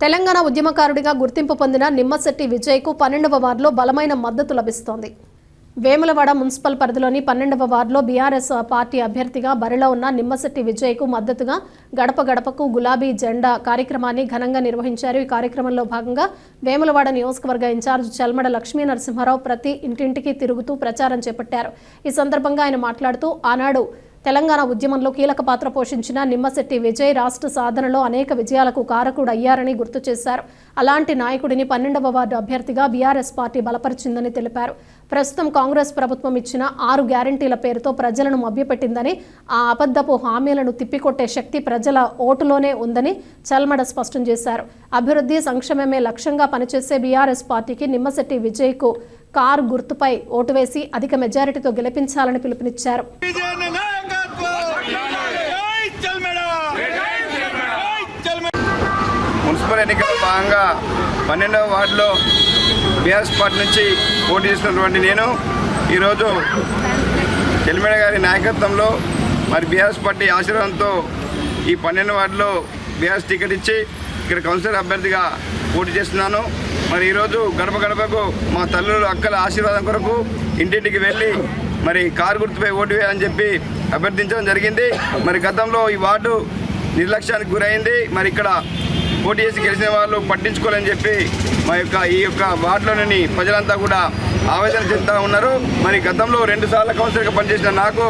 తెలంగాణ ఉద్యమకారుడిగా గుర్తింపు పొందిన నిమ్మశెట్టి విజయ్కు 12వ వార్డులో బలమైన మద్దతు లభిస్తోంది. వేములవాడ మున్సిపల్ పరిధిలోని 12వ వార్డులో బీఆర్ఎస్ పార్టీ అభ్యర్థిగా బరిలో ఉన్న నిమ్మశెట్టి విజయ్కు మద్దతుగా గడప గడపకు గులాబీ జెండా కార్యక్రమాన్ని ఘనంగా నిర్వహించారు. ఈ కార్యక్రమంలో భాగంగా వేములవాడ నియోజకవర్గ ఇన్ఛార్జ్ చల్మడ లక్ష్మీ నరసింహారావు ప్రతి ఇంటింటికి తిరుగుతూ ప్రచారం చేపట్టారు. ఈ సందర్భంగా ఆయన మాట్లాడుతూ ఆనాడు తెలంగాణ ఉద్యమంలో కీలక పాత్ర పోషించిన నిమ్మశెట్టి విజయ్ రాష్ట్ర సాధనలో అనేక విజయాలకు కారకుడు అయ్యారని గుర్తు చేశారు. అలాంటి నాయకుడిని 12వ వార్డు అభ్యర్థిగా బీఆర్ఎస్ పార్టీ బలపరిచిందని తెలిపారు. ప్రస్తుతం కాంగ్రెస్ ప్రభుత్వం ఇచ్చిన 6 గ్యారంటీల పేరుతో ప్రజలను మభ్యపెట్టిందని, ఆ అబద్ధపు హామీలను తిప్పికొట్టే శక్తి ప్రజల ఓటులోనే ఉందని చల్మడ స్పష్టం చేశారు. అభివృద్ధి సంక్షేమమే లక్ష్యంగా పనిచేసే బీఆర్ఎస్ పార్టీకి నిమ్మశెట్టి విజయ్కు కారు గుర్తుపై ఓటు వేసి అధిక మెజారిటీతో గెలిపించాలని పిలుపునిచ్చారు. మున్సిపల్ ఎన్నికల్లో భాగంగా 12వ వార్డులో బీఆర్ఎస్ పార్టీ నుంచి పోటీ చేస్తున్నటువంటి నేను ఈరోజు చెల్లిమెడ గారి నాయకత్వంలో మరి బీఆర్ఎస్ పార్టీ ఆశీర్వాదంతో ఈ 12వ వార్డులో బీఆర్ఎస్ టికెట్ ఇచ్చి ఇక్కడ కౌన్సిలర్ అభ్యర్థిగా పోటీ చేస్తున్నాను. మరి ఈరోజు గడప గడపకు మా తల్లులు అక్కల ఆశీర్వాదం కొరకు ఇంటింటికి వెళ్ళి మరి కారు గుర్తుపై ఓటు వేయాలని చెప్పి అభ్యర్థించడం జరిగింది. మరి గతంలో ఈ వార్డు నిర్లక్ష్యానికి గురైంది. మరి ఇక్కడ పోటీ చేసి గెలిచిన వాళ్ళు పట్టించుకోవాలని చెప్పి ఈ యొక్క వార్డులోని ప్రజలంతా కూడా ఆవేదన చెందుతూ ఉన్నారు. మరి గతంలో 2 సార్లు కౌన్సిలర్గా పనిచేసిన నాకు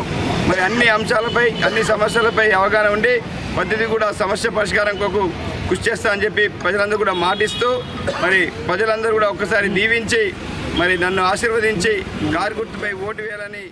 మరి అన్ని అంశాలపై అన్ని సమస్యలపై అవగాహన ఉండి ప్రతిదీ కూడా సమస్య పరిష్కారం కొరకు కృషి చేస్తా అని చెప్పి ప్రజలందరూ కూడా మాటిస్తూ మరి ప్రజలందరూ కూడా ఒక్కసారి దీవించి మరి నన్ను ఆశీర్వదించి కారు గుర్తుపై ఓటు వేయాలని